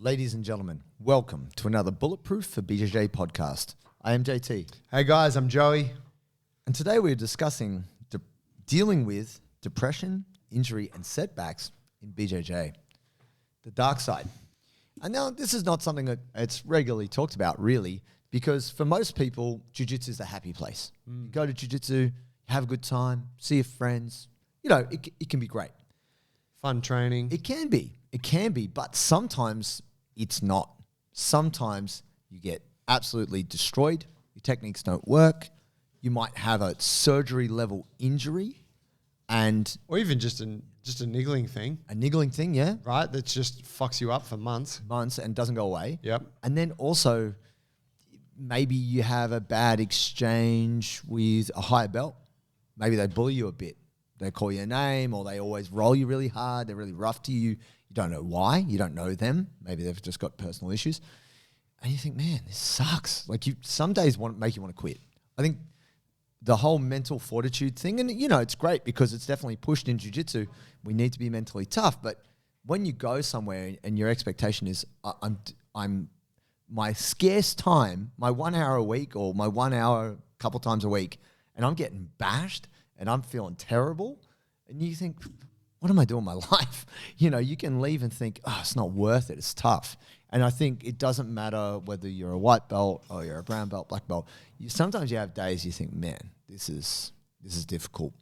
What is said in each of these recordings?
Ladies and gentlemen, welcome to another Bulletproof for BJJ podcast. I am JT. Hey guys, I'm Joey. And today we're discussing dealing with depression, injury, and setbacks in BJJ. The dark side. And now this is not something that it's regularly talked about really, because for most people, jiu-jitsu is a happy place. You go to jiu-jitsu, have a good time, see your friends. You know, it can be great. Fun training. It can be, but sometimes it's not. Sometimes you get absolutely destroyed. Your techniques don't work. You might have a surgery level injury, Or even just a niggling thing. A niggling thing, yeah. Right? That just fucks you up for months. And doesn't go away. Yep. And then also maybe you have a bad exchange with a higher belt. Maybe they bully you a bit. They call you a name, or they always roll you really hard. They're really rough to you. You don't know why. You don't know them. Maybe they've just got personal issues. And you think, man, this sucks. Like some days make you want to quit. I think the whole mental fortitude thing, and it's great because it's definitely pushed in jiu-jitsu. We need to be mentally tough. But when you go somewhere and your expectation is, I'm my scarce time, my 1 hour a week or my 1 hour a couple times a week, and I'm getting bashed and I'm feeling terrible. And you think, what am I doing with my life? You can leave and think, oh, it's not worth it. It's tough. And I think it doesn't matter whether you're a white belt or you're a brown belt, black belt. Sometimes you have days you think, man, this is difficult.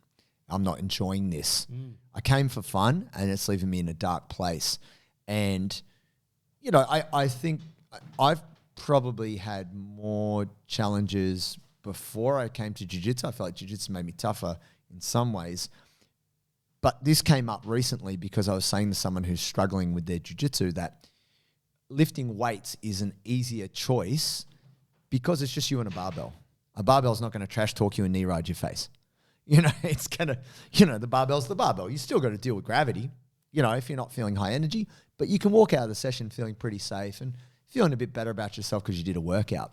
I'm not enjoying this. I came for fun and it's leaving me in a dark place. And, I think I've probably had more challenges before I came to jiu-jitsu. I feel like jiu-jitsu made me tougher in some ways. But this came up recently because I was saying to someone who's struggling with their jiu-jitsu that lifting weights is an easier choice because it's just you and a barbell. A barbell's not going to trash talk you and knee ride your face. It's going to, the barbell's the barbell. You still got to deal with gravity, if you're not feeling high energy, but you can walk out of the session feeling pretty safe and feeling a bit better about yourself because you did a workout.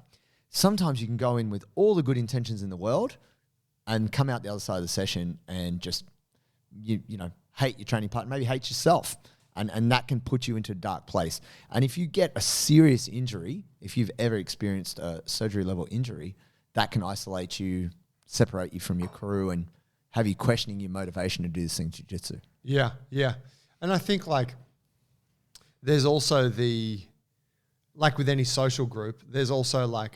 Sometimes you can go in with all the good intentions in the world and come out the other side of the session and just, hate your training partner, maybe hate yourself. And that can put you into a dark place. And if you get a serious injury, if you've ever experienced a surgery level injury, that can isolate you, separate you from your crew, and have you questioning your motivation to do this thing jiu-jitsu. Yeah. And I think there's also with any social group, there's also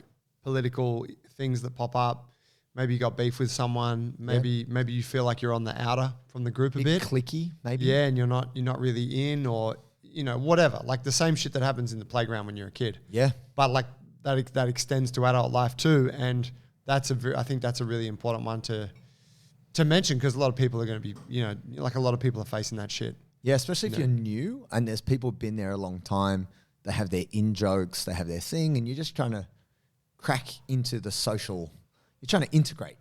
political things that pop up. Maybe you got beef with someone. Maybe you feel like you're on the outer from the group a bit. Cliquey, maybe. Yeah, and you're not really in, or whatever. Like the same shit that happens in the playground when you're a kid. Yeah. But that extends to adult life too, and I think that's a really important one to mention because a lot of people are going to be a lot of people are facing that shit. Yeah, especially if you're new and there's people been there a long time. They have their in jokes, they have their thing, and you're just trying to crack into the social. You're trying to integrate.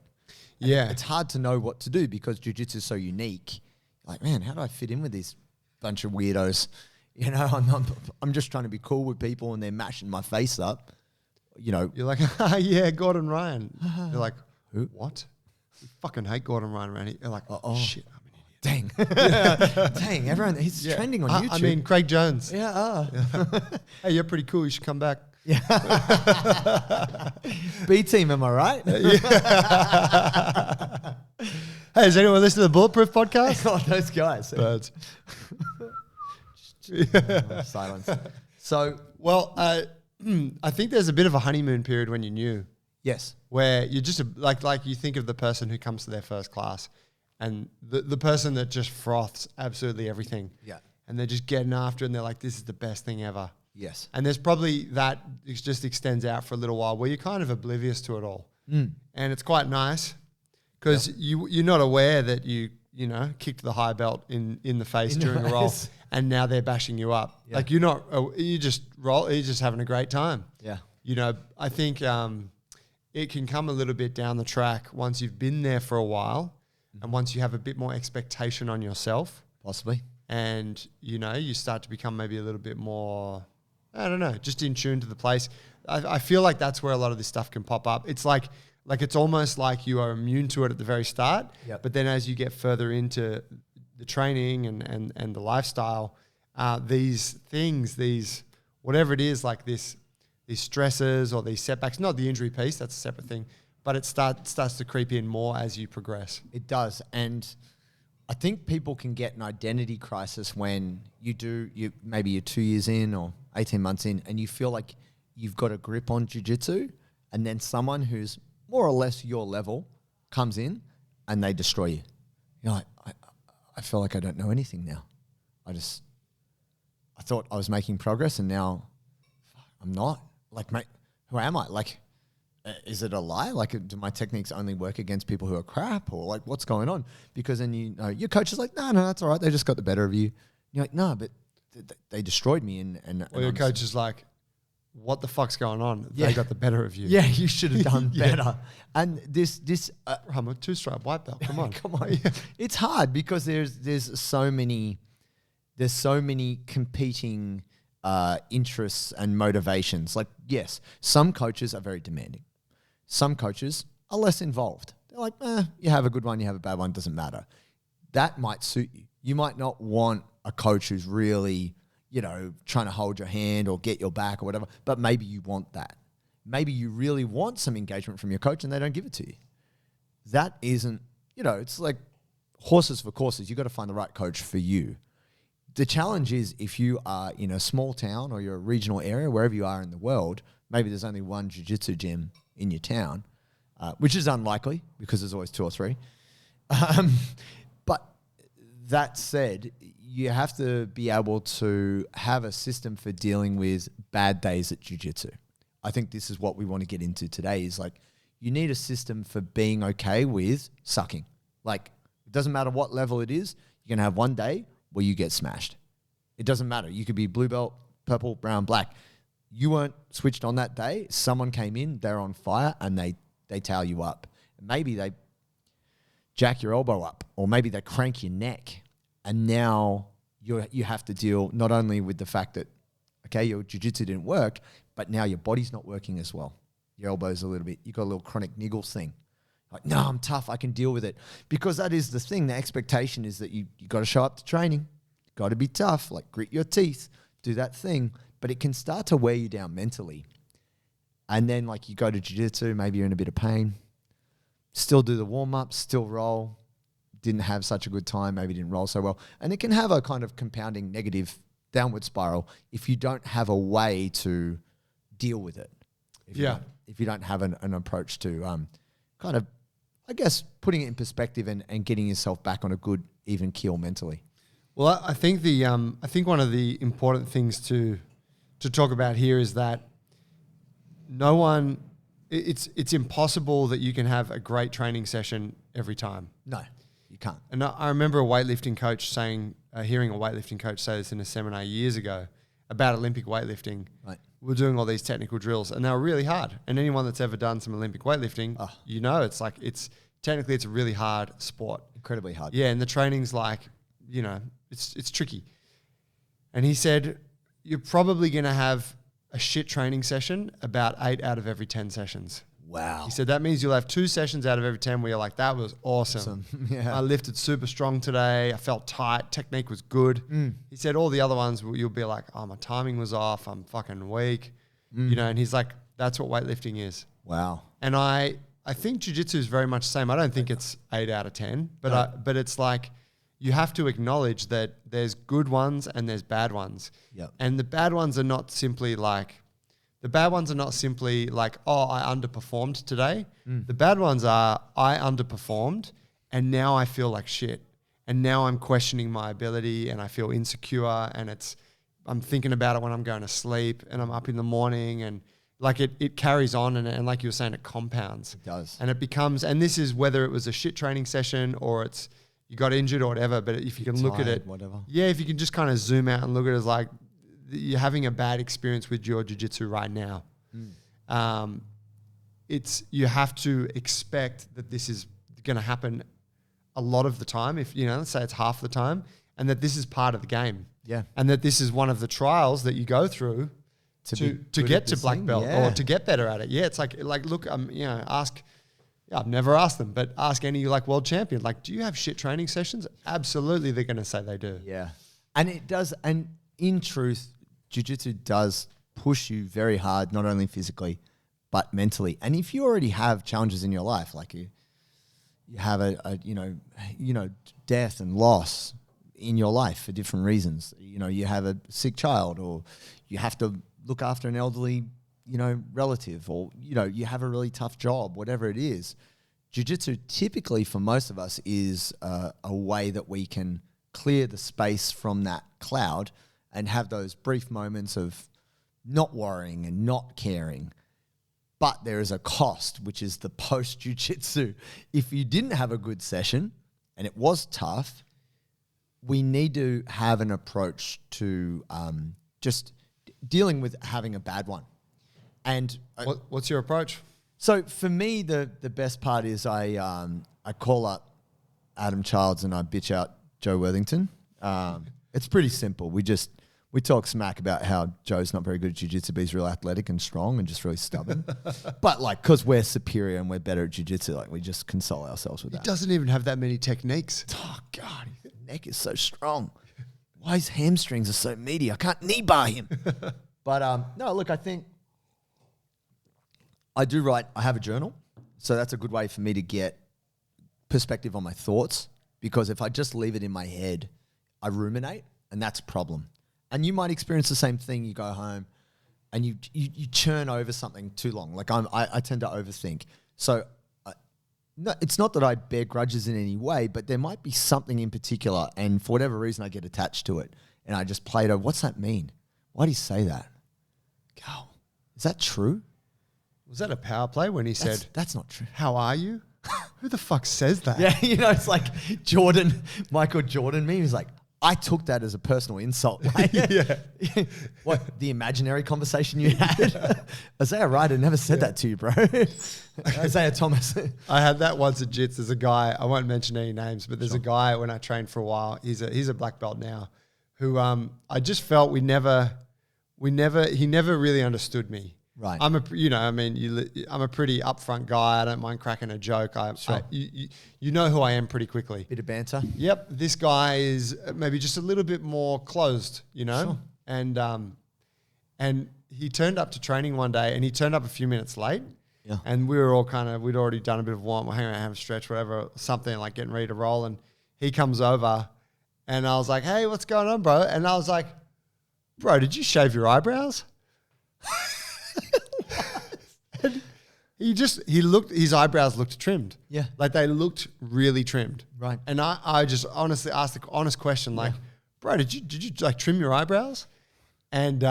And it's hard to know what to do because jiu-jitsu is so unique. Like, man, how do I fit in with this bunch of weirdos? I'm just trying to be cool with people and they're mashing my face up. You're like, yeah, Gordon Ryan. You're like, who? What? We fucking hate Gordon Ryan around here. You're like, shit, I'm an idiot. Dang. Dang, everyone, he's trending on YouTube. I mean, Craig Jones. Yeah. Hey, you're pretty cool. You should come back. Yeah. B team, am I right? Hey, has anyone listened to the Bulletproof podcast? Oh, those guys. Birds. Silence. So, I think there's a bit of a honeymoon period when you're new. Yes. Where you're just like you think of the person who comes to their first class and the person that just froths absolutely everything. Yeah. And they're just getting after it and they're like, this is the best thing ever. Yes. And there's probably that it just extends out for a little while where you're kind of oblivious to it all. And it's quite nice because you're not aware that you kicked the high belt in the face during a roll and now they're bashing you up. Yeah. Like you're just having a great time. Yeah. I think it can come a little bit down the track once you've been there for a while and once you have a bit more expectation on yourself. Possibly. And, you start to become maybe a little bit more, I don't know, just in tune to the place. I feel like that's where a lot of this stuff can pop up. It's like it's almost like you are immune to it at the very start. Yep. But then as you get further into the training and the lifestyle, these whatever it is, like these stresses or these setbacks, not the injury piece, that's a separate thing, but it starts to creep in more as you progress. It does. And I think people can get an identity crisis when maybe you're 2 years in or 18 months in and you feel like you've got a grip on jiu-jitsu, and then someone who's more or less your level comes in and they destroy you. You're like, I feel like I don't know anything now. I thought I was making progress and now I'm not. Like, mate, who am I? Like, is it a lie? Like, do my techniques only work against people who are crap, or like, what's going on? Because then your coach is like, no, that's all right. They just got the better of you. And you're like, no, but they destroyed me. And your coach is like, what the fuck's going on? They got the better of you. Yeah, you should have done better. And this I'm a 2-stripe white belt. Come on, come on. It's hard because there's so many competing interests and motivations. Like, yes, some coaches are very demanding. Some coaches are less involved. They're like, you have a good one, you have a bad one, doesn't matter. That might suit you. You might not want a coach who's really, trying to hold your hand or get your back or whatever, but maybe you want that. Maybe you really want some engagement from your coach and they don't give it to you. That isn't, it's like horses for courses. You've got to find the right coach for you. The challenge is if you are in a small town or you're a regional area, wherever you are in the world, maybe there's only one jiu-jitsu gym in your town, which is unlikely because there's always 2 or 3. But that said, you have to be able to have a system for dealing with bad days at jiu-jitsu. I think this is what we want to get into today is like, you need a system for being okay with sucking. Like, it doesn't matter what level it is, you're going to have one day where you get smashed. It doesn't matter. You could be blue belt, purple, brown, black. You weren't switched on that day. Someone came in, they're on fire, and they tail you up. Maybe they jack your elbow up, or maybe they crank your neck. And now you have to deal not only with the fact that, okay, your jiu-jitsu didn't work, but now your body's not working as well. Your elbow's a little bit, you got a little chronic niggles thing. Like, no, I'm tough, I can deal with it. Because that is the thing. The expectation is that you got to show up to training. You got to be tough, like grit your teeth, do that thing. But it can start to wear you down mentally. And then like you go to jiu-jitsu, maybe you're in a bit of pain. Still do the warm-up, still roll. Didn't have such a good time, maybe didn't roll so well. And it can have a kind of compounding negative downward spiral if you don't have a way to deal with it. If you don't have an approach to kind of, I guess, putting it in perspective and getting yourself back on a good, even keel mentally. Well, I think one of the important things to talk about here is that it's impossible that you can have a great training session every time. No, you can't. And I remember hearing a weightlifting coach say this in a seminar years ago about Olympic weightlifting. Right. We're doing all these technical drills and they were really hard. And anyone that's ever done some Olympic weightlifting, it's technically it's a really hard sport. Incredibly hard. Yeah, and the training's like, it's tricky. And he said, you're probably going to have a shit training session about 8 out of every 10 sessions. Wow. He said that means you'll have 2 sessions out of every 10 where you're like, that was awesome. Yeah. I lifted super strong today. I felt tight. Technique was good. He said all the other ones you'll be like, oh, my timing was off. I'm fucking weak. And he's like, that's what weightlifting is. Wow. And I think jiu-jitsu is very much the same. I don't think it's 8 out of 10, but it's like you have to acknowledge that there's good ones and there's bad ones. Yep. And the bad ones are not simply like, oh, I underperformed today. The bad ones are, I underperformed and now I feel like shit. And now I'm questioning my ability and I feel insecure and I'm thinking about it when I'm going to sleep and I'm up in the morning and like it carries on and like you were saying, it compounds. It does. And it becomes, and this is whether it was a shit training session or it's, you got injured or whatever, but if you can look at it, whatever. Yeah, if you can just kind of zoom out and look at it as like, you're having a bad experience with your jiu-jitsu right now. You have to expect that this is going to happen a lot of the time. If let's say it's half the time, and that this is part of the game. Yeah, and that this is one of the trials that you go through to get to black belt or to get better at it. Yeah, it's like look, ask. Yeah, I've never asked them, but ask any world champion. Like, do you have shit training sessions? Absolutely, they're going to say they do. Yeah, and it does. And in truth, jiu-jitsu does push you very hard, not only physically, but mentally. And if you already have challenges in your life, like you have a death and loss in your life for different reasons. You know, you have a sick child, or you have to look after an elderly, relative, or, you have a really tough job, whatever it is. Jiu-jitsu typically for most of us is a way that we can clear the space from that cloud and have those brief moments of not worrying and not caring. But there is a cost, which is the post-jiu-jitsu. If you didn't have a good session and it was tough, we need to have an approach to just dealing with having a bad one. And what's your approach? So for me, the best part is I call up Adam Childs and I bitch out Joe Worthington. It's pretty simple. We talk smack about how Joe's not very good at jiu-jitsu, but he's real athletic and strong and just really stubborn. But because we're superior and we're better at jiu-jitsu, we just console ourselves with that. He doesn't even have that many techniques. Oh God, his neck is so strong. Why his hamstrings are so meaty? I can't knee bar him. But no, look, I think I do write. I have a journal, so that's a good way for me to get perspective on my thoughts, because if I just leave it in my head, I ruminate, and that's a problem. And you might experience the same thing. You go home and you churn over something too long. Like I tend to overthink. So no, it's not that I bear grudges in any way, but there might be something in particular, and for whatever reason I get attached to it, and I just play it over. What's that mean? Why do you say that? Oh, is that true? Was that a power play when he said, that's not true. How are you? Who the fuck says that? Yeah, it's like Michael Jordan meme. He's like, I took that as a personal insult. Yeah. What, the imaginary conversation you had? Isaiah Ryder never said that to you, bro. Isaiah Thomas. I had that once at Jits. There's a guy, I won't mention any names, but there's a guy when I trained for a while, he's a black belt now, who I just felt he never really understood me. Right. I'm a pretty upfront guy. I don't mind cracking a joke. You know who I am pretty quickly. Bit of banter. Yep. This guy is maybe just a little bit more closed, Sure. And he turned up to training one day, and he turned up a few minutes late. Yeah. And we were all we'd already done a bit of warm, hanging around, have a stretch, whatever, something like getting ready to roll. And he comes over, and I was like, "Hey, what's going on, bro?" And I was like, "Bro, did you shave your eyebrows?" His eyebrows looked trimmed. Yeah. Like they looked really trimmed. Right. And I just honestly asked the honest question, like, bro, did you like trim your eyebrows? And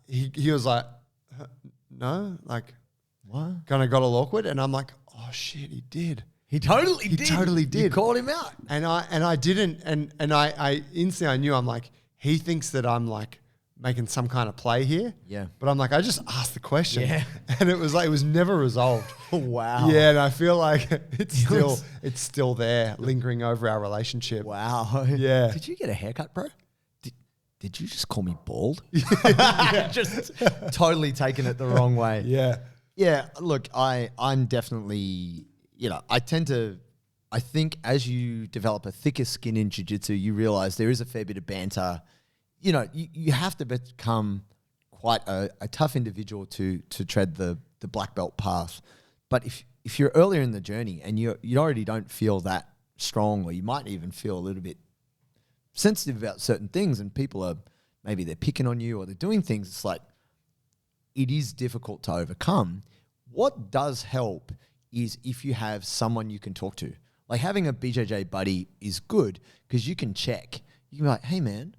he was like, no, like, what? Kind of got all awkward. And I'm like, oh shit, he did. He totally did. You called him out. And I didn't, and I instantly I knew, I'm like, he thinks that I'm like making some kind of play here. Yeah. But I'm like, I just asked the question. Yeah. And it was never resolved. Wow. Yeah, and I feel like it's still there, lingering over our relationship. Wow. Yeah. Did you get a haircut, bro? Did you just call me bald? Just totally taking it the wrong way. Yeah. Yeah, look, I'm definitely, I think as you develop a thicker skin in jiu-jitsu, you realize there is a fair bit of banter. You have to become quite a tough individual to tread the black belt path. But if you're earlier in the journey and you already don't feel that strong, or you might even feel a little bit sensitive about certain things, and people are, maybe they're picking on you or they're doing things, it's like, it is difficult to overcome. What does help is if you have someone you can talk to. Like having a BJJ buddy is good because you can check. You can be like, hey man,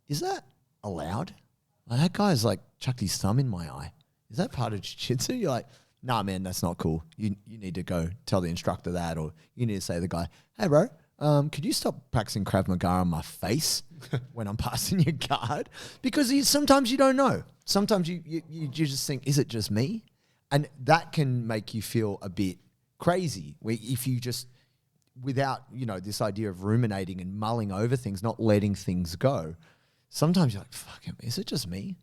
is that allowed? Like that guy's like chucked his thumb in my eye. Is that part of jiu-jitsu? You're like, nah man, that's not cool. You need to go tell the instructor that, or you need to say to the guy, hey bro, could you stop practicing Krav Maga on my face when I'm passing your guard? Because sometimes you don't know. Sometimes you just think, is it just me? And that can make you feel a bit crazy. If you just, without, this idea of ruminating and mulling over things, not letting things go, sometimes you're like, fuck, is it just me?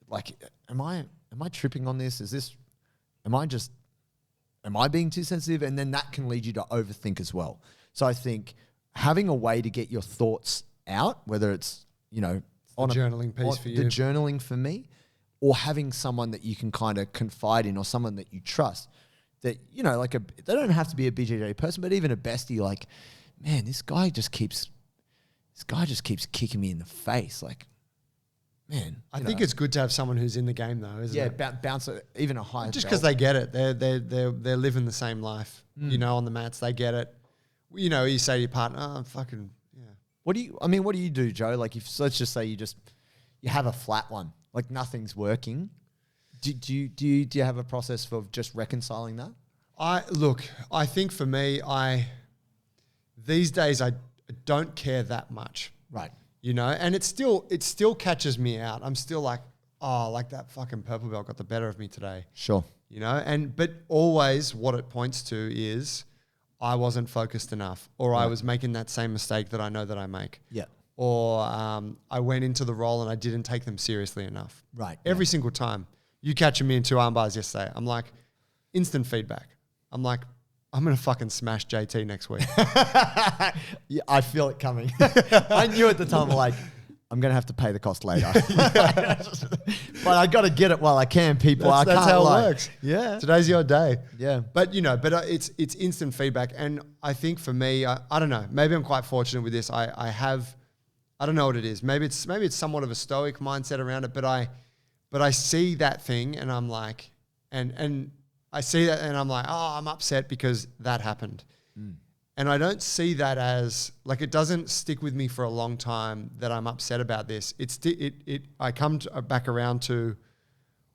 Like, am I tripping on this? Am I being too sensitive? And then that can lead you to overthink as well. So I think having a way to get your thoughts out, whether it's, on the journaling piece for you. The journaling for me, or having someone that you can kind of confide in or someone that you trust that, you know, like they don't have to be a BJJ person, but even a bestie, like, man, this guy just keeps kicking me in the face. Like, man. I think it's good to have someone who's in the game though, isn't it? Yeah, bounce even a higher just because they get it. They're living the same life, you know, on the mats. They get it. You know, you say to your partner, oh, fucking, yeah. What do you do, Joe? Like, if let's just say you have a flat one, like nothing's working. Do you have a process for just reconciling that? I think for me, these days I don't care that much. Right. You know, and it still catches me out. I'm still like, oh, like that fucking purple belt got the better of me today. Sure. You know, but always what it points to is I wasn't focused enough, or I was making that same mistake that I know that I make. Yeah. Or I went into the role and I didn't take them seriously enough. Right. Every single time. You catching me in 2 arm bars yesterday, I'm like, instant feedback. I'm like, I'm going to fucking smash JT next week. Yeah, I feel it coming. I knew at the time, like, I'm going to have to pay the cost later. But I got to get it while I can, people. That's how it works. Yeah. Today's your day. Yeah. But, you know, it's instant feedback. And I think for me, I don't know, maybe I'm quite fortunate with this. I don't know what it is. Maybe it's somewhat of a stoic mindset around it, but I see that thing and I'm like, and I see that and I'm like, oh, I'm upset because that happened. And I don't see that as, like, it doesn't stick with me for a long time that I'm upset about this. I come back around to,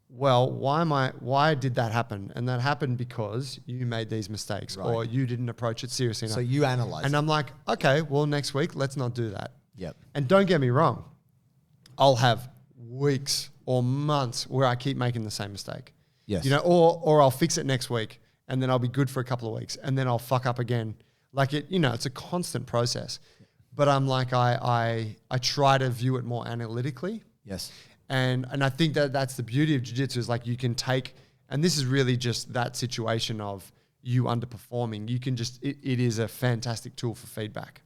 well, why did that happen? And that happened because you made these mistakes or you didn't approach it seriously enough. So you analyze and I'm like, okay, well, next week, let's not do that. Yep. And don't get me wrong, I'll have weeks or months where I keep making the same mistake. Yes. You know, or I'll fix it next week and then I'll be good for a couple of weeks and then I'll fuck up again. Like it's a constant process. But I'm like, I try to view it more analytically. Yes. And I think that's the beauty of jiu-jitsu is like you can take, and this is really just that situation of you underperforming. You can just, it is a fantastic tool for feedback.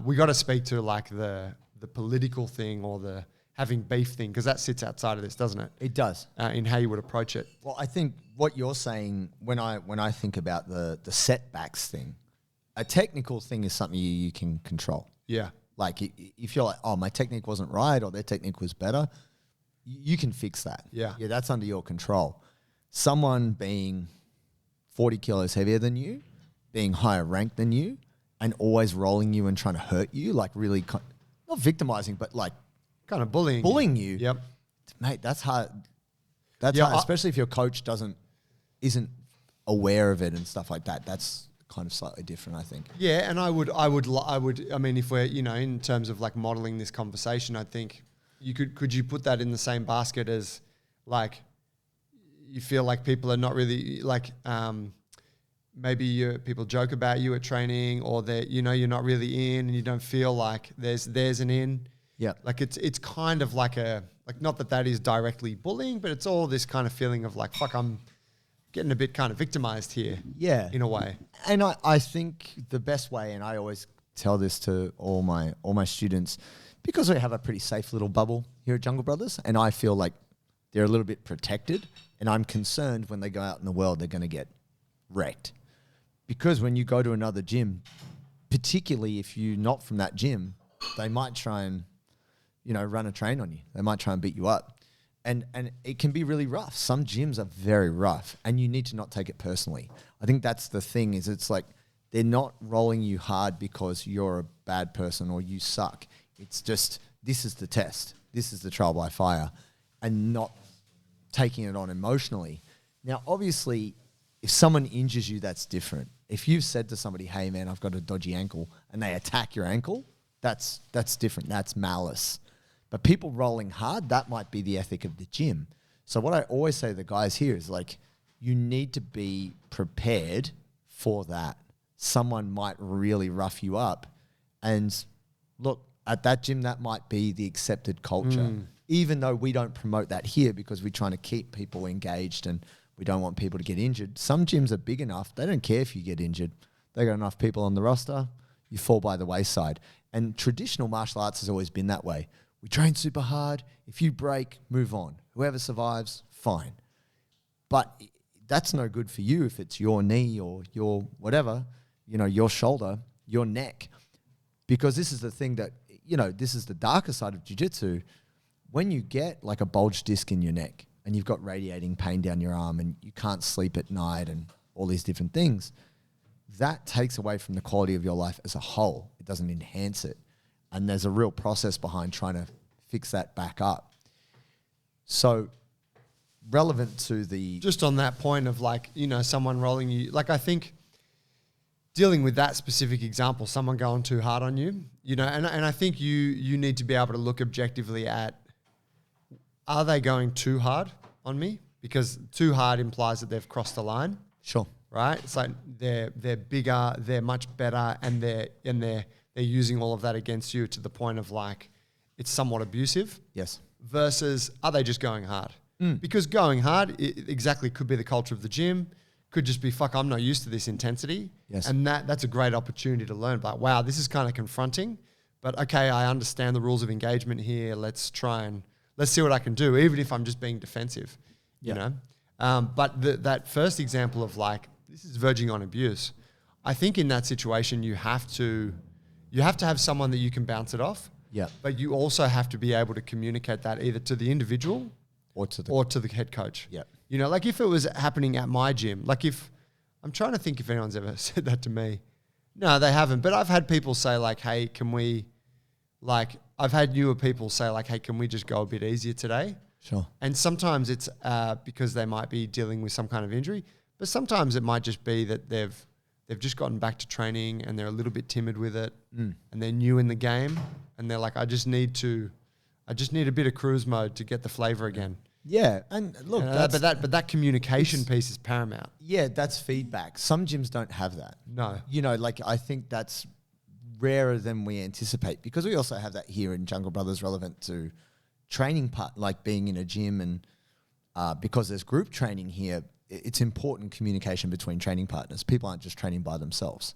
We got to speak to like the political thing or the having beef thing, because that sits outside of this, doesn't it? It does. In how you would approach it. Well, I think what you're saying, when I think about the setbacks thing, a technical thing is something you can control. Yeah. Like if you're like, oh, my technique wasn't right or their technique was better, you can fix that. Yeah. Yeah, that's under your control. Someone being 40 kilos heavier than you, being higher ranked than you, and always rolling you and trying to hurt you, like really, not victimizing, but like kind of bullying you. Yep. Mate, that's hard. That's hard, especially if your coach isn't aware of it and stuff like that. That's kind of slightly different, I think. Yeah, and I would. I mean, if we're, you know, in terms of like modeling this conversation, I think could you put that in the same basket as like you feel like people are not really like maybe people joke about you at training, or that, you know, you're not really in and you don't feel like there's an in. Yeah. Like it's kind of like not that is directly bullying, but it's all this kind of feeling of like, fuck, I'm getting a bit kind of victimized here. Yeah. In a way. And I think the best way, and I always tell this to all my students, because we have a pretty safe little bubble here at Jungle Brothers, and I feel like they're a little bit protected, and I'm concerned when they go out in the world, they're going to get wrecked. Because when you go to another gym, particularly if you're not from that gym, they might try and, you know, run a train on you. They might try and beat you up. And it can be really rough. Some gyms are very rough, and you need to not take it personally. I think that's the thing, is it's like they're not rolling you hard because you're a bad person or you suck. It's just, this is the test. This is the trial by fire, and not taking it on emotionally. Now, obviously, if someone injures you, that's different. If you've said to somebody, hey man, I've got a dodgy ankle, and they attack your ankle, that's different. That's malice. But people rolling hard, that might be the ethic of the gym. So what I always say to the guys here is like, you need to be prepared for that. Someone might really rough you up. And look, at that gym, that might be the accepted culture. Even though we don't promote that here because we're trying to keep people engaged and we don't want people to get injured. Some gyms are big enough. They don't care if you get injured. They got enough people on the roster. You fall by the wayside. And traditional martial arts has always been that way. We train super hard. If you break, move on. Whoever survives, fine. But that's no good for you if it's your knee or your whatever, your shoulder, your neck. Because this is the thing that, this is the darker side of jiu-jitsu. When you get like a bulged disc in your neck and you've got radiating pain down your arm and you can't sleep at night and all these different things, that takes away from the quality of your life as a whole. It doesn't enhance it. And there's a real process behind trying to fix that back up. So relevant to the... Just on that point of like, someone rolling you, like I think dealing with that specific example, someone going too hard on you, and I think you need to be able to look objectively at, are they going too hard on me? Because too hard implies that they've crossed the line. Sure. Right? It's like they're bigger, they're much better, and they're using all of that against you to the point of like it's somewhat abusive. Yes. Versus are they just going hard? Because going hard exactly could be the culture of the gym, could just be fuck, I'm not used to this intensity. Yes. And that's a great opportunity to learn. But wow, this is kind of confronting. But okay, I understand the rules of engagement here. Let's see what I can do, even if I'm just being defensive. But that first example of like, this is verging on abuse. I think in that situation, you have to have someone that you can bounce it off. Yeah. But you also have to be able to communicate that either to the individual or to the head coach. Yeah. Like if it was happening at my gym, like if I'm trying to think if anyone's ever said that to me. No, they haven't. But I've had people say like, hey, I've had newer people say like, hey, can we just go a bit easier today? Sure. And sometimes it's because they might be dealing with some kind of injury, but sometimes it might just be that they've just gotten back to training and they're a little bit timid with it and they're new in the game and they're like, I just need a bit of cruise mode to get the flavor again. Yeah. And look, but that communication piece is paramount. Yeah, that's feedback. Some gyms don't have that. No. I think that's rarer than we anticipate because we also have that here in Jungle Brothers relevant to training part, like being in a gym and because there's group training here, it's important communication between training partners. People aren't just training by themselves.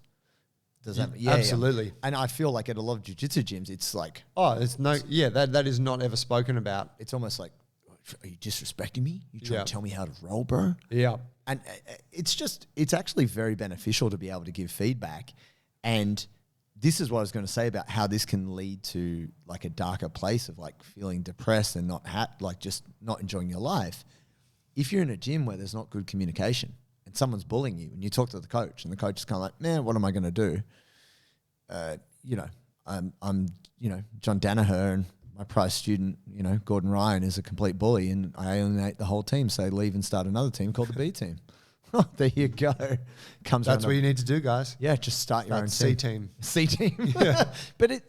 Does that? Yeah, absolutely. Yeah. And I feel like at a lot of jiu-jitsu gyms, it's like, that is not ever spoken about. It's almost like, are you disrespecting me? You trying to tell me how to roll, bro? Yeah. And it's actually very beneficial to be able to give feedback. And this is what I was going to say about how this can lead to like a darker place of like feeling depressed and just not enjoying your life. If you're in a gym where there's not good communication and someone's bullying you and you talk to the coach and the coach is kind of like, man, what am I going to do? I'm John Danaher and my prize student, Gordon Ryan is a complete bully and I alienate the whole team. So they leave and start another team called the B team. There you go. That's what you need to do, guys. Yeah, just start your own C team. C team. Yeah. But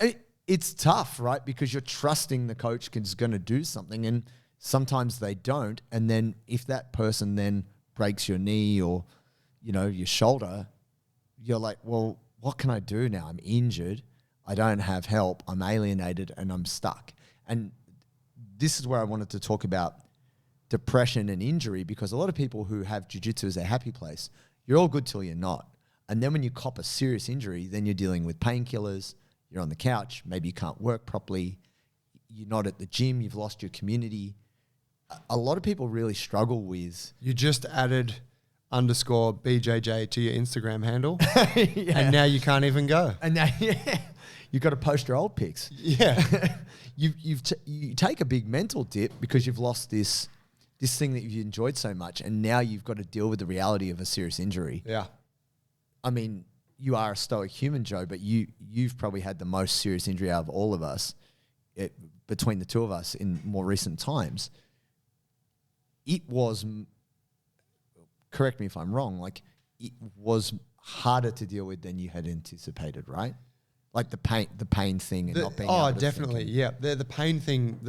it's tough, right? Because you're trusting the coach is going to do something and sometimes they don't. And then if that person then breaks your knee or, your shoulder, you're like, well, what can I do now? I'm injured. I don't have help. I'm alienated and I'm stuck. And this is where I wanted to talk about depression and injury because a lot of people who have jiu-jitsu as their happy place, you're all good till you're not. And then when you cop a serious injury, then you're dealing with painkillers, you're on the couch, maybe you can't work properly, you're not at the gym, you've lost your community. A lot of people really struggle with... You just added _BJJ to your Instagram handle and now you can't even go. And now, you've got to post your old pics. Yeah. You take a big mental dip because you've lost this thing that you enjoyed so much and now you've got to deal with the reality of a serious injury. Yeah. I mean, you are a stoic human, Joe, but you've probably had the most serious injury out of all of us between the two of us in more recent times. It was, correct me if I'm wrong, like it was harder to deal with than you had anticipated, right? Like the pain thing and not being able to definitely, yeah. The pain thing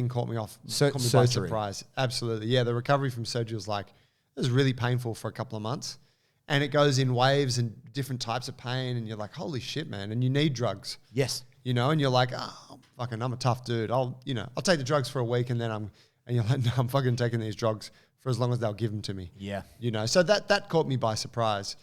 caught me by surprise. Absolutely, yeah. The recovery from surgery was like, it was really painful for a couple of months. And it goes in waves and different types of pain and you're like, holy shit, man. And you need drugs. Yes. And you're like, oh, fucking, I'm a tough dude. I'll take the drugs for a week and you're like, no, I'm fucking taking these drugs for as long as they'll give them to me. Yeah. So that caught me by surprise.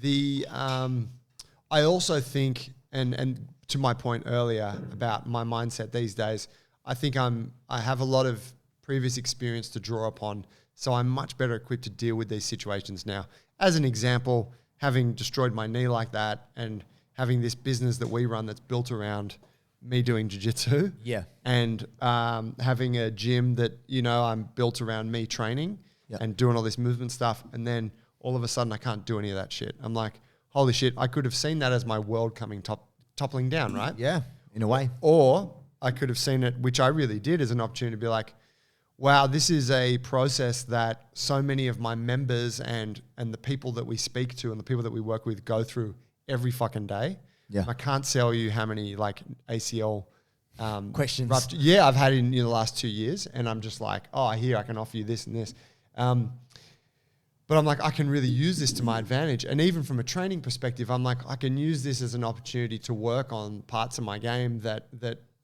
I also think, and to my point earlier about my mindset these days, I think I have a lot of previous experience to draw upon, so I'm much better equipped to deal with these situations now. As an example, having destroyed my knee like that and having this business that we run that's built around me doing jiu-jitsu, and having a gym that, you know, I'm built around me training and doing all this movement stuff, and then all of a sudden I can't do any of that shit. I'm like, holy shit, I could have seen that as my world coming toppling down, right? Yeah, in a way. Or I could have seen it, which I really did, as an opportunity to be like, wow, this is a process that so many of my members and the people that we speak to and the people that we work with go through every fucking day. Yeah. I can't tell you how many like ACL questions I've had in the last 2 years, and I'm just like, oh, here I can offer you this and this. But I'm like, I can really use this to my advantage. And even from a training perspective, I'm like, I can use this as an opportunity to work on parts of my game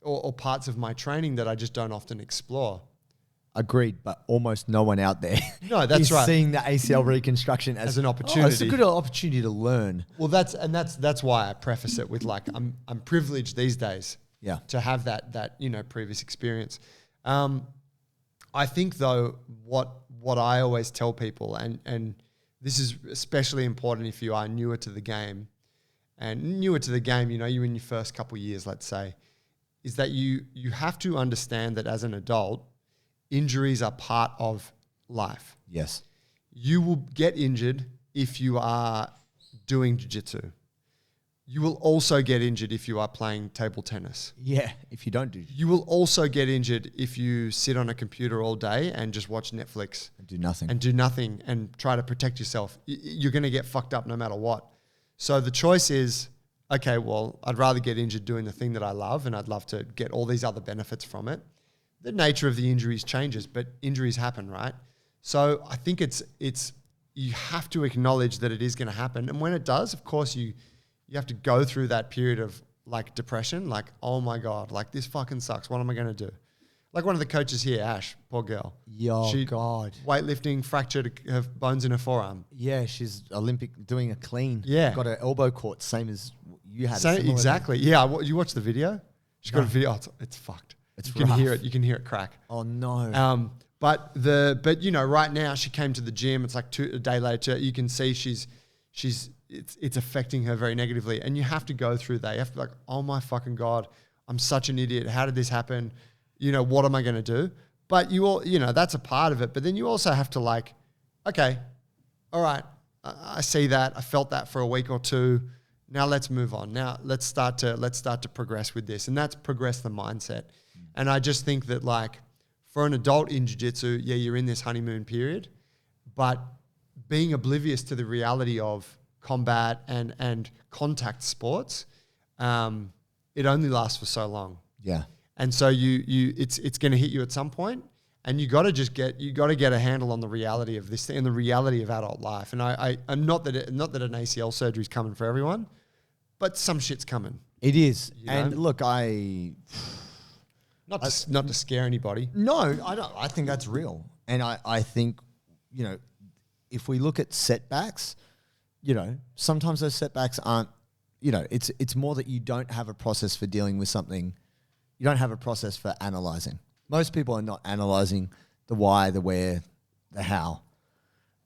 or parts of my training that I just don't often explore. Agreed, but almost no one out there is seeing the ACL reconstruction as an opportunity. It's a good opportunity to learn. Well, that's why I preface it with like, I'm privileged these days to have that previous experience. I think though, what I always tell people, and this is especially important if you are newer to the game, you know, you're in your first couple of years, let's say, is that you have to understand that as an adult, injuries are part of life. Yes. You will get injured if you are doing jiu-jitsu. You will also get injured if you are playing table tennis. Yeah, if you don't do jiu-jitsu. You will also get injured if you sit on a computer all day and just watch Netflix. And do nothing. And try to protect yourself. You're going to get fucked up no matter what. So the choice is, okay, well, I'd rather get injured doing the thing that I love, and I'd love to get all these other benefits from it. The nature of the injuries changes, but injuries happen, right? So I think it's you have to acknowledge that it is going to happen. And when it does, of course, you have to go through that period of like depression, like, oh my God, like this fucking sucks. What am I going to do? Like one of the coaches here, Ash, poor girl. God. Weightlifting, fractured her bones in her forearm. Yeah, she's Olympic doing a clean. Yeah. Got her elbow caught, same as you had. Exactly. Yeah, you watch the video? She's got a video. Oh, it's fucked. It's you can hear it. You can hear it crack. Oh no. But you know, right now she came to the gym. It's like a day later. You can see it's affecting her very negatively. And you have to go through that. You have to be like, oh my fucking God, I'm such an idiot. How did this happen? You know, what am I going to do? But that's a part of it. But then you also have to like, okay, all right, I see that. I felt that for a week or two. Now let's move on. Now let's start to progress with this. And that's progress the mindset. And I just think that like for an adult in jiu-jitsu, yeah, you're in this honeymoon period, but being oblivious to the reality of combat and contact sports, it only lasts for so long. Yeah. And so it's going to hit you at some point, and you got to get a handle on the reality of this thing and the reality of adult life. And I'm not that an ACL surgery is coming for everyone, but some shit's coming. It is. And know? Look, not to scare anybody. No, I don't. I think that's real. And I think, if we look at setbacks, sometimes those setbacks aren't, it's more that you don't have a process for dealing with something. You don't have a process for analyzing. Most people are not analyzing the why, the where, the how.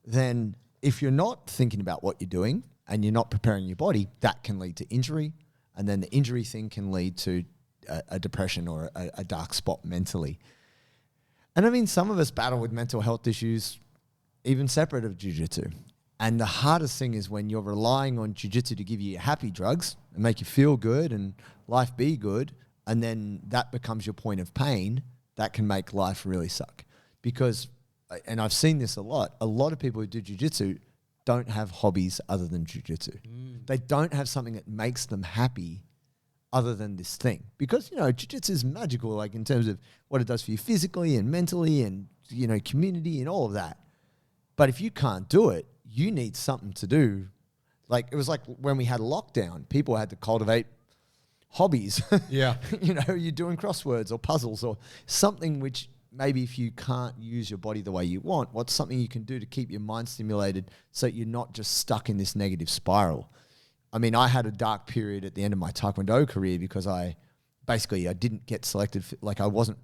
Then if you're not thinking about what you're doing and you're not preparing your body, that can lead to injury. And then the injury thing can lead to a depression or a dark spot mentally. And I mean, some of us battle with mental health issues even separate of jiu-jitsu. And the hardest thing is when you're relying on jiu-jitsu to give you happy drugs and make you feel good and life be good, and then that becomes your point of pain, that can make life really suck. Because, and I've seen this a lot of people who do jiu-jitsu don't have hobbies other than jiu-jitsu. They don't have something that makes them happy other than this thing. Because, jiu-jitsu is magical, like in terms of what it does for you physically and mentally and, community and all of that. But if you can't do it, you need something to do. Like, it was like when we had lockdown, people had to cultivate hobbies. Yeah. You're doing crosswords or puzzles or something which maybe if you can't use your body the way you want, what's something you can do to keep your mind stimulated so you're not just stuck in this negative spiral? I mean, I had a dark period at the end of my taekwondo career because I didn't get selected. I wasn't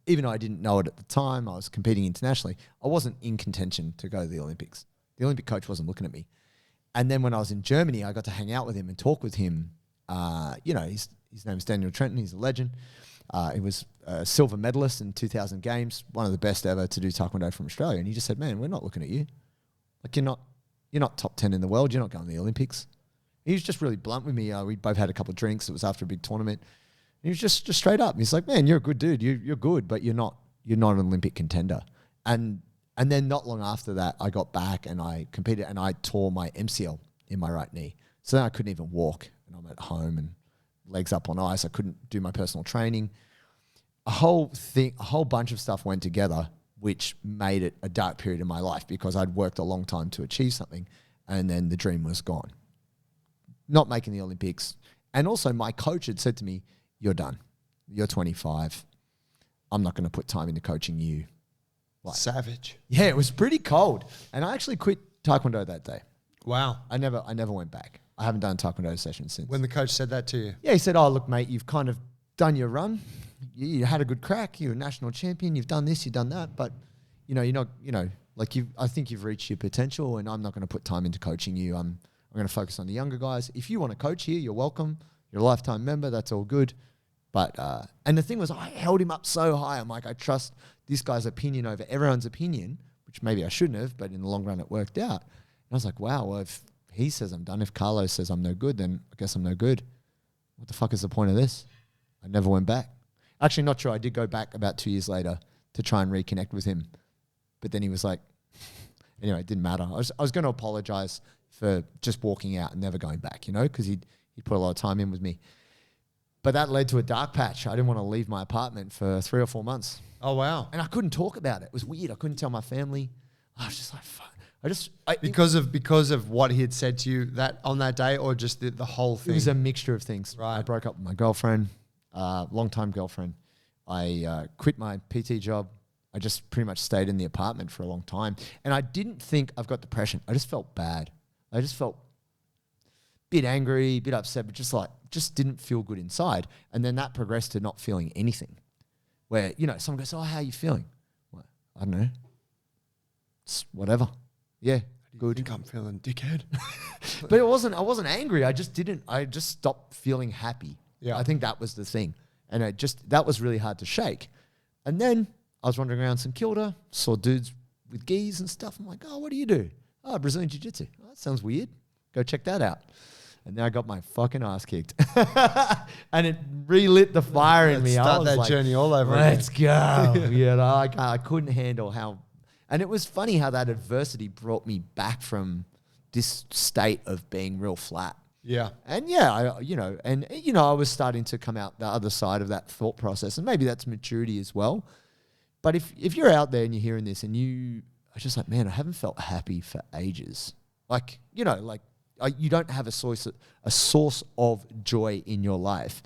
even though I didn't know it at the time, I was competing internationally. I wasn't in contention to go to the Olympics. The Olympic coach wasn't looking at me. And then when I was in Germany, I got to hang out with him and talk with him. His name is Daniel Trenton. He's a legend. He was a silver medalist in 2000 games, one of the best ever to do taekwondo from Australia. And he just said, man, we're not looking at you. Like you're not top 10 in the world. You're not going to the Olympics. He was just really blunt with me. We both had a couple of drinks. It was after a big tournament. And he was just straight up. He's like, man, you're a good dude. You're good, but you're not an Olympic contender. And then not long after that, I got back and I competed and I tore my MCL in my right knee. So then I couldn't even walk. And I'm at home and legs up on ice. I couldn't do my personal training. A whole bunch of stuff went together, which made it a dark period in my life because I'd worked a long time to achieve something and then the dream was gone. Not making the Olympics. And also my coach had said to me, you're done. You're 25. I'm not going to put time into coaching you. Like, savage. Yeah, it was pretty cold. And I actually quit taekwondo that day. Wow. I never went back. I haven't done a taekwondo session since. When the coach said that to you? Yeah, he said, oh, look, mate, you've kind of done your run. You had a good crack. You're a national champion. You've done this, you've done that. But, you're not, I think you've reached your potential and I'm not going to put time into coaching you. I'm going to focus on the younger guys. If you want to coach here, you're welcome. You're a lifetime member. That's all good. But, and the thing was, I held him up so high. I'm like, I trust this guy's opinion over everyone's opinion, which maybe I shouldn't have, but in the long run, it worked out. And I was like, wow, well, if he says I'm done, if Carlos says I'm no good, then I guess I'm no good. What the fuck is the point of this? I never went back. Actually, not true. I did go back about 2 years later to try and reconnect with him. But then he was like, anyway, it didn't matter. I was going to apologize for just walking out and never going back, because he'd put a lot of time in with me. But that led to a dark patch. I didn't want to leave my apartment for 3 or 4 months. Oh, wow. And I couldn't talk about it. It was weird. I couldn't tell my family. I was just like, fuck. Because of what he had said to you that on that day, or just the whole thing? It was a mixture of things. Right. I broke up with my girlfriend, long-time girlfriend. I quit my PT job. I just pretty much stayed in the apartment for a long time. And I didn't think I've got depression. I just felt bad. I just felt a bit angry, a bit upset, but just didn't feel good inside. And then that progressed to not feeling anything. Where, someone goes, oh, how are you feeling? Well, I don't know. It's whatever. Yeah, good. I think I'm feeling dickhead. But I wasn't angry. I just stopped feeling happy. Yeah. I think that was the thing. And that was really hard to shake. And then I was wandering around St Kilda, saw dudes with gis and stuff. I'm like, oh, what do you do? Oh, Brazilian Jiu-Jitsu. Oh, that sounds weird. Go check that out. And then I got my fucking ass kicked. And it relit the fire in me. Start that journey all over again. Let's go. I couldn't handle how... And it was funny how that adversity brought me back from this state of being real flat. Yeah. And I was starting to come out the other side of that thought process. And maybe that's maturity as well. But if you're out there and you're hearing this and you are just like, man, I haven't felt happy for ages. You don't have a source of joy in your life.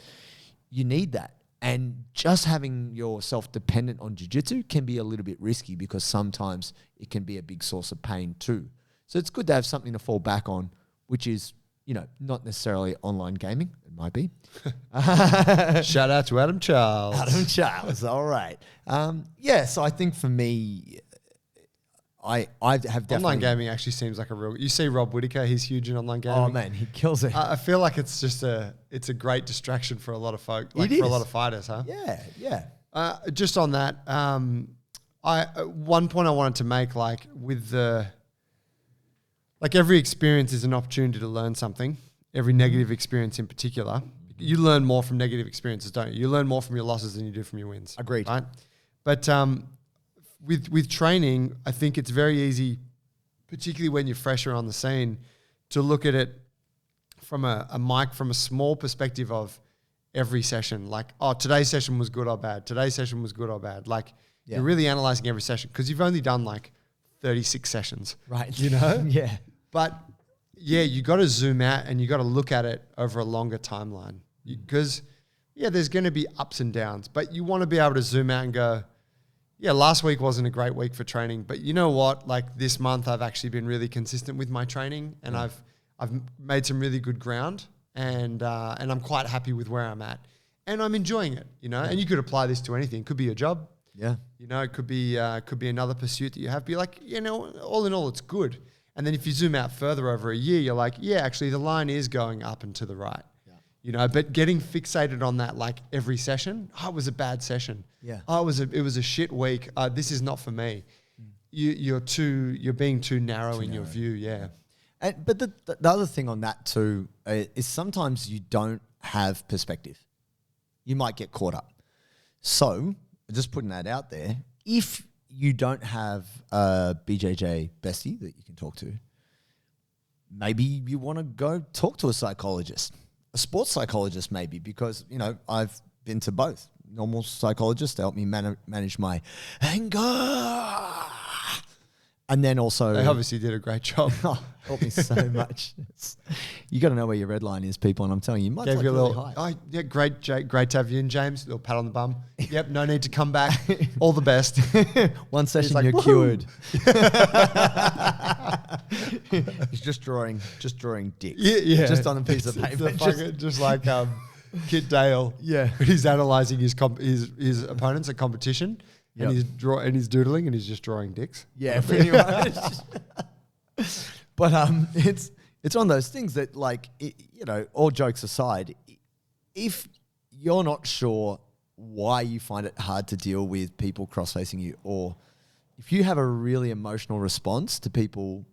You need that. And just having yourself dependent on jiu-jitsu can be a little bit risky because sometimes it can be a big source of pain too. So it's good to have something to fall back on, which is, not necessarily online gaming. It might be. Shout out to Adam Charles. Adam Charles, all right. So I think for me, I have definitely... Online gaming actually seems like a real... You see Rob Whittaker, he's huge in online gaming. Oh, man, he kills it. I feel like it's just a great distraction for a lot of folk, for a lot of fighters, huh? Yeah. Just on that, one point I wanted to make, with the... every experience is an opportunity to learn something, every negative experience in particular. You learn more from negative experiences, don't you? You learn more from your losses than you do from your wins. Agreed. Right? But... With training, I think it's very easy, particularly when you're fresher on the scene, to look at it from from a small perspective of every session. Today's session was good or bad. Today's session was good or bad. You're really analyzing every session because you've only done 36 sessions. Right. Yeah. But you got to zoom out and you got to look at it over a longer timeline because there's going to be ups and downs, but you want to be able to zoom out and go, last week wasn't a great week for training, but you know what? This month I've actually been really consistent with my training and I've made some really good ground and I'm quite happy with where I'm at and I'm enjoying it, And you could apply this to anything. It could be your job. Yeah. You know, it could be another pursuit that you have. Be like, you know, all in all, it's good. And then if you zoom out further over a year, you're like, yeah, actually the line is going up and to the right. Yeah. You know, but getting fixated on that like every session, it was a bad session. Yeah. It was a shit week. This is not for me. You're being too narrow in your view. Yeah. But the other thing on that too is sometimes you don't have perspective. You might get caught up. So just putting that out there, if you don't have a BJJ bestie that you can talk to, maybe you want to go talk to a psychologist, a sports psychologist maybe, because, you know, I've been to both. Normal psychologists to help me manage my anger. And then also... They obviously did a great job. Helped me so much. You got to know where your red line is, people, and I'm telling you, mine's gave like you a really little, high. oh, yeah, great to have you in, James. A little pat on the bum. Yep, no need to come back. All the best. One session, like, you're woo-hoo. cured. He's just drawing dicks. Yeah. Just on a piece of paper. Just like Kit Dale. Yeah. He's analysing his opponents at competition. Yep. And he's doodling and he's just drawing dicks. Yeah, pretty much. But it's one of those things that, like, you know, all jokes aside, if you're not sure why you find it hard to deal with people cross-facing you, or if you have a really emotional response to people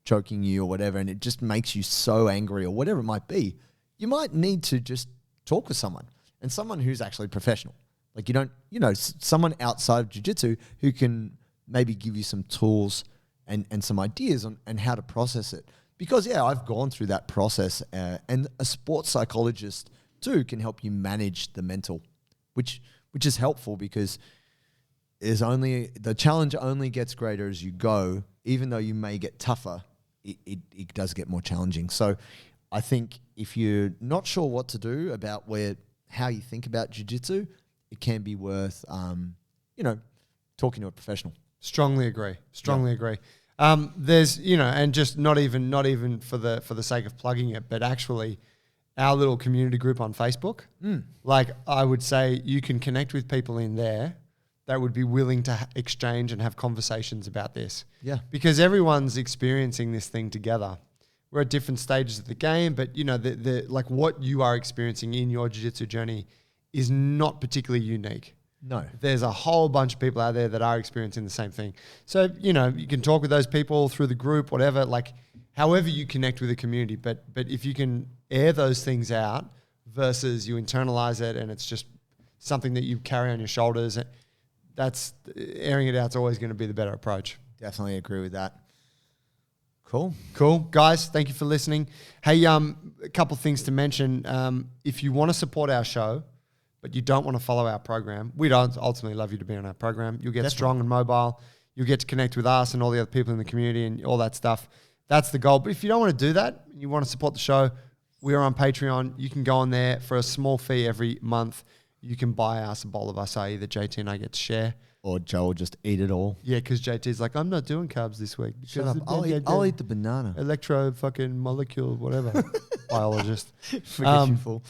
choking you or whatever, and it just makes you so angry or whatever it might be, you might need to just talk with someone, and someone who's actually professional. Like, you don't, you know, someone outside of jiu-jitsu who can maybe give you some tools and some ideas on how to process it. Because, yeah, I've gone through that process, and a sports psychologist too can help you manage the mental, which is helpful, because the challenge only gets greater as you go. Even though you may get tougher, it does get more challenging. So I think if you're not sure what to do about how you think about jiu-jitsu, it can be worth, you know, talking to a professional. Strongly agree. There's, you know, and just not even for the sake of plugging it, but actually our little community group on Facebook, like I would say you can connect with people in there that would be willing to exchange and have conversations about this. Yeah. Because everyone's experiencing this thing together. We're at different stages of the game, but, you know, the like what you are experiencing in your jiu-jitsu journey is not particularly unique. No. There's a whole bunch of people out there that are experiencing the same thing. So, you know, you can talk with those people through the group, whatever, like however you connect with the community. But if you can air those things out versus you internalize it and it's just something that you carry on your shoulders, that's airing it out is always going to be the better approach. Definitely agree with that. Cool. Guys, thank you for listening. Hey, a couple things to mention. If you want to support our show, but you don't want to follow our program, we'd ultimately love you to be on our program. You'll get strong and mobile. You'll get to connect with us and all the other people in the community and all that stuff. That's the goal. But if you don't want to do that, you want to support the show, we are on Patreon. You can go on there for a small fee every month. You can buy us a bowl of acai that JT and I get to share. Or Joe will just eat it all. Yeah, because JT's like, I'm not doing carbs this week. Shut up. I'll eat the banana. Electro fucking molecule, whatever. Biologist. Forget you fool.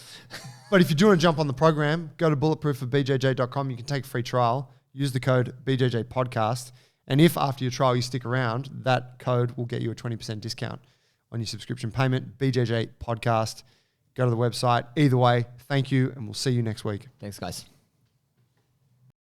But if you do want to jump on the program, go to bulletproofforbjj.com. You can take a free trial. Use the code BJJ Podcast. And if after your trial you stick around, that code will get you a 20% discount on your subscription payment. BJJ Podcast. Go to the website. Either way, thank you, and we'll see you next week. Thanks, guys.